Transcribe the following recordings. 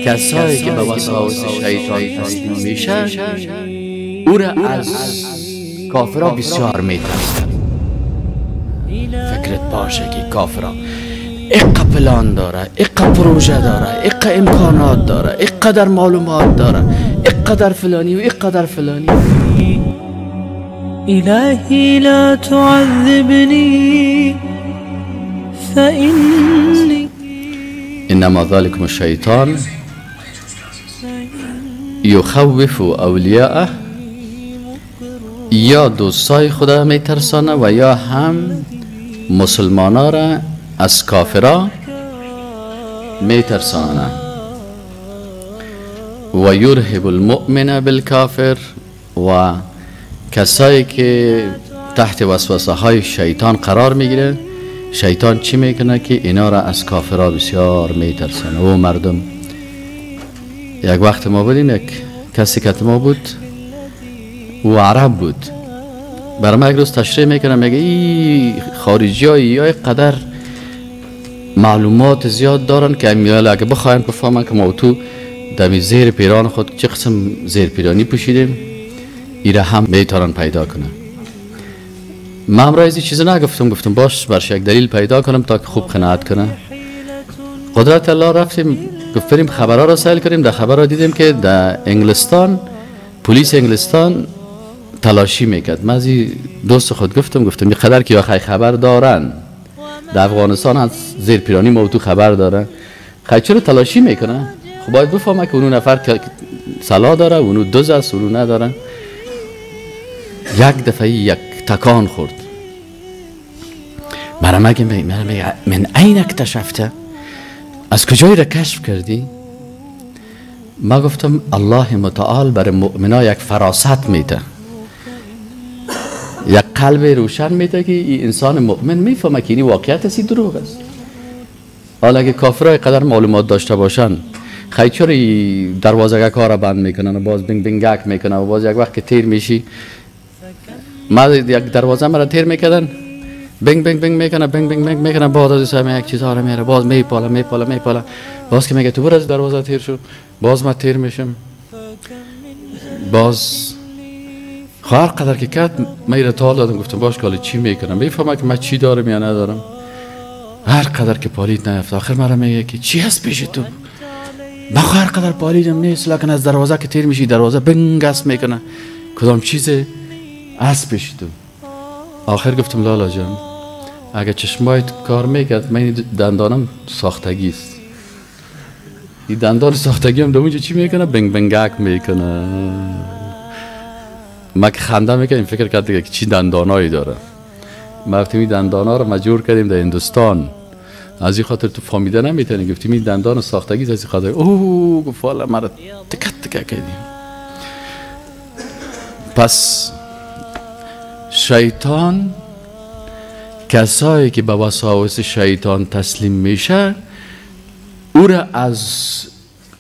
کسایی که به وسواس شیطان تسلیم میشن او را از کافرها بسیار میترسن. فکرت باشه که کافرها اقا پلان داره، اقا پروژه داره، اقا امکانات داره، اقدر معلومات داره، اقدر فلانی و اقدر فلانی. إلهي لا تعذبني فإني انما ذلكم الشیطان یخوف اولیاءه، یا دوستای خدا میترسانه و یا هم مسلمانا را از کافرا میترسانه. و یرهب المؤمن بالکافر، و کسایی که تحت وسوسه های شیطان قرار میگیره، شیطان چی میکنه که اینا را از کافرها بسیار میترسانه. و مردم یک وقت ما بودیم، یک کسی که ما بود و عرب بود، برای ما یک روز تشریح میکنه، میگه این خارجی ها یا قدر معلومات زیاد دارن که امیال اگه بخواین بفهمن که ما تو دمی زیر پیران خود چه قسم زیر پیرانی پوشیدیم ایره هم میتونن پیدا کنن. من امروز چیزی نگفتم، گفتم باش برش یک دلیل پیدا کنم تا که خوب قناعت کنه. قدرت الله رفتیم گفتیم خبرها را سیل کردیم. در خبرها دیدیم که در انگلستان پلیس انگلستان تلاشی میکرد. من از دوست خود گفتم این قدر که آخه خبر دارن در افغانستان از زیر پیرانی موضوع خبر دارن، خیلی چرا تلاشی میکنن؟ خب باید بفهمه که اونو نفر که سلا داره، اونو دوز است، اونو نداره. یک دفعه یک تکان خورد. مرا میگه من این اکتشفته، از کجایی را کشف کردی؟ ما گفتم الله متعال برای مؤمنا یک فراست میده، یک قلب روشن میده که این انسان مؤمن میفهمه که این واقعیت است، دروغ است. حالا اگه کافرای قدر معلومات داشته باشن، خیلی چرا دروازه کار بند میکنن و باز بینگ بینگک میکنن و باز یک وقت که تیر میشی. ما یک دروازه مرا تیر میکردن، بینگ بینگ بینگ میکنه، بینگ بینگ بینگ میکنه، بعد از این یک چیز ها میاره، باز میپاله، باز که میگه تو برو از دروازه تیر شو، باز ما تیر میشم. باز هر قدر که کرد میره تال دادم، گفتم باش کالی چی میکنم، میفهمه که من چی دارم یا ندارم. هر قدر که پالید نیفت، آخر مرا میگه که چی هست پیش تو؟ من هر قدر پالیدم نیست، لکن از دروازه که تیر میشی دروازه بنگ است میکنه، کدام چیزه هست پیش تو؟ آخر گفتم لالا جان اگه چشمایت کار میکرد، من دندانم ساختگی است، این دندان ساختگی هم اونجا چی میکنه؟ بنگ بنگک میکنه. ما که خنده میکنه این فکر کرد که چی دندانایی داره. ما گفتیم این دندانا رو مجبور کردیم در هندوستان، از این خاطر تو فهمیده نمیتونی. گفتیم این دندان ساختگی از این خاطر گفت والا مرا تکت کردیم. پس شیطان کسایی که به وسواس شیطان تسلیم میشه او را از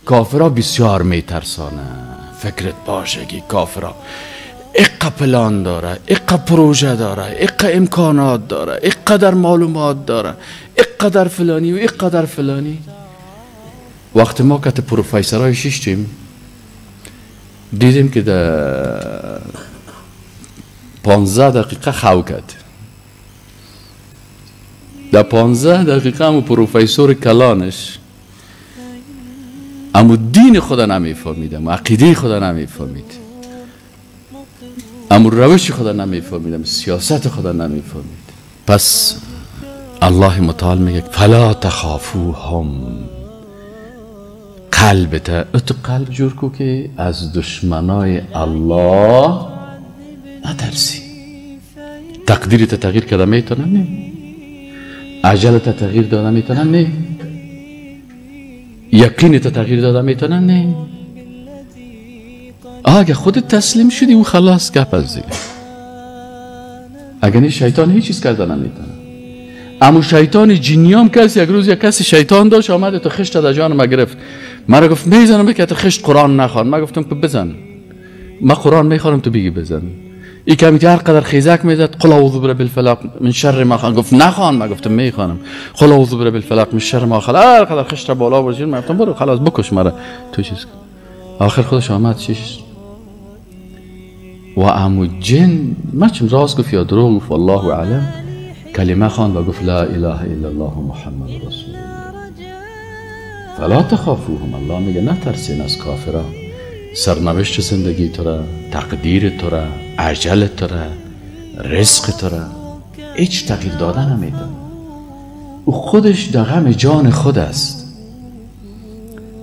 کافرها بسیار میترسانه. فکرت باشه که کافرها اقا پلان داره، اقا پروژه داره، اقا امکانات داره، اقدر معلومات داره، اقدر فلانی و اقدر فلانی. وقتی ما که پروفیسورای شیشتیم دیدیم که در 15 دقیقه خو کرد. در 15 دقیقه همون پروفیسور کلانش اما دین خدا نمیفهمید، اما عقیده خدا نمیفهمید، اما روش خدا نمیفهمید، سیاست خدا نمیفهمید. پس الله متعال میگه فلا تخافوهم، قلبت قلب جور کو که از دشمنای الله نترسی. تقدیرت تغییر کرده میتونن نه، عجلت تغییر داده میتونن نه، یقینت تغییر داده میتونن نه. اگه خودت تسلیم شدی و خلاص گپ از دیگه. اگه نه شیطان هیچ چیز کرده نمیتونه. اما شیطان جنیام کسی یک روز یک کسی شیطان داشت آمد تو خشت در جان ما گرفت، مرا گفت میزنم که تو خشت قرآن نخوان. من گفتم که بزن، من قرآن میخوانم تو بگی بزن. این کمی که هر قدر خیزک میزد قل اعوذ برب الفلق من شر ما خلق، گفت نخوان، من گفتم میخوانم قل اعوذ برب الفلق من شر ما خلق. هر قدر خشت را بالا برد من گفتم برو خلاص بکش مرا تو چیز کن. آخر خودش آمد چیش و عمو جن ما چم راست گفت یا دروغ گفت والله اعلم، کلمه خواند و گفت لا اله الا الله محمد رسول الله. فلا تخافوهم، الله میگه نترسین از کافران. سرنوشت زندگی تو را، تقدیر تو را، اجل تو را، رزق تو را هیچ تغییر دادن نمیده. او خودش در غم جان خود است.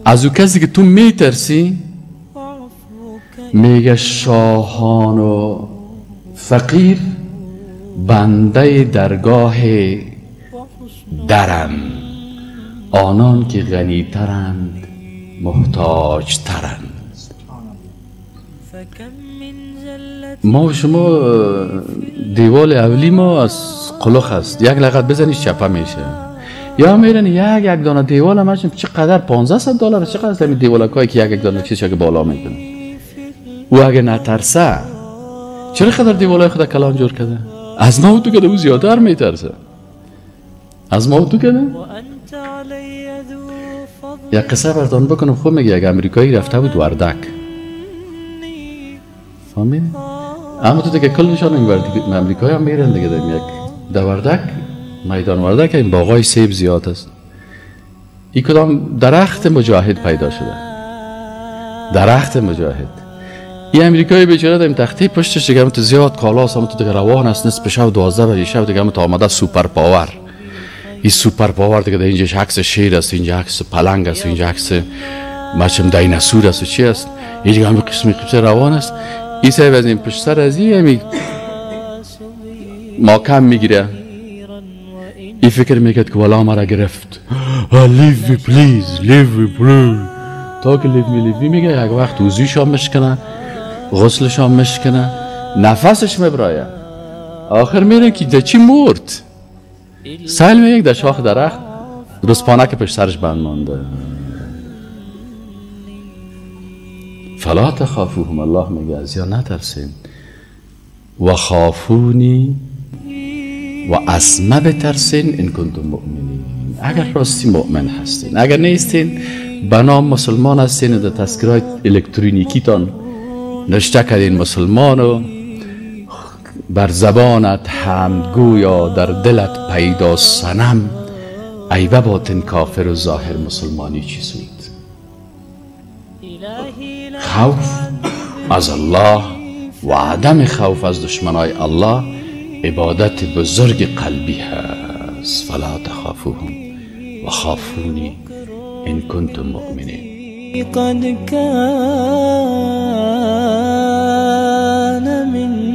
از او کسی که تو میترسی میگه شاهان و فقیر بنده درگاه درم، آنان که غنی ترند محتاج ترند. ما و شما دیوال اولی ما از قلوخ است، یک لغت بزنی چپه میشه. یا میرن یک دانه دیوال هم چقدر $1500 چقدر است همین دیوالکایی که یک دانه چیزی که بالا میکنه. او اگه نترسه چرا خدر دیوالای خود کلان جور کرده؟ از ما تو کده او زیادتر میترسه. از ما تو کده یک قصه براتون بکنم. خوب میگه یک امریکایی رفته بود وردک، فهمید؟ اما تو دیگه کلشان این امریکایی هم میرن دیگه. در وردک، میدان وردک این باغای سیب زیاد است. این کدام درخت مجاهد پیدا شده، درخت مجاهد. این امریکایی بیچاره در این تخته پشتش دیگه تو زیاد کالاست، اما تو دیگه روان است نصف شب 12 بجه شب دیگه تو آمده سوپر پاور. این سوپر پاور دیگه در اینجا عکس شیر است، اینجا عکس پلنگ است، اینجا عکس مچم دیناسور است و چی است. این دیگه همه قسم روان است. این صاحب از این پشت سر از این ماکم میگیره. این فکر میکرد که والا مرا گرفت. leave me please, leave me please. تا که leave me میگه یک وقت وضویش هم مشکنه، غسلش هم مشکنه، نفسش مبرایه. آخر میره که در چی مرد؟ سهل میگه در شاخ درخت رسپانه که پشت سرش بند مانده. فلا تخافوهم، الله میگه از یا نترسین. و خافونی و از ما بترسین ان کنتم مؤمنین، اگر راستی مؤمن هستین. اگر نیستین به نام مسلمان هستین، در تذکرات الکترونیکی تان نشته کردین مسلمان و بر زبانت حمدگو یا در دلت پیدا صنم، ای به باطن کافر و ظاهر مسلمانی چی سود. خوف از الله و عدم خوف از دشمنای الله عبادت بزرگ قلبی هست. فلا تخافوهم و خافونی ان کنتم مؤمنین. قد كان مني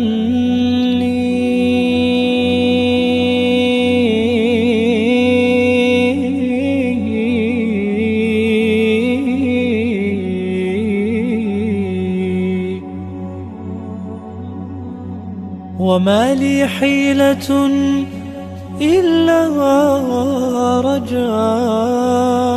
وما لي حيلة إلا رجاء